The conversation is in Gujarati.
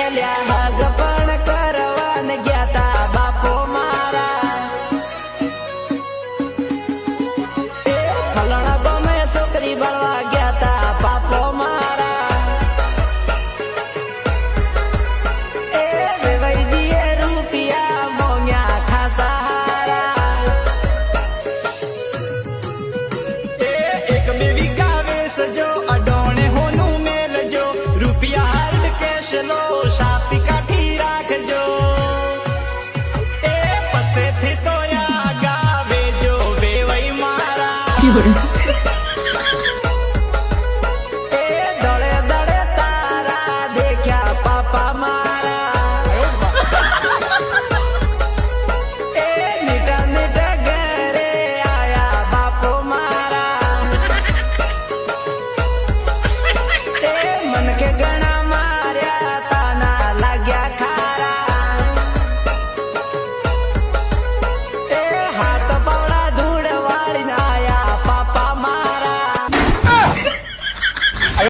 એલ્યા હગ પણ કરવાન ગયા તા બાપો મારા એ ફલણા ગમે છોકરી બળવા ગયા તા બાપો મારા એ વેવાઈજીએ રૂપિયા મોંગ્યા ખાસા હારા એ એક બે વીઘા વેસજો અડોણે હોનું મેલજો રૂપિયા હાર્ડ કેશ લો સાપી કાઠી રાખજો એ પસેથી તો ગાવે જો વેવાઈ મારા એ દળે દળે તારા દેખ્યા પાપા મારા એ નીટા નીટા ઘરે આયા બાપો મારા એ મન કે ગણ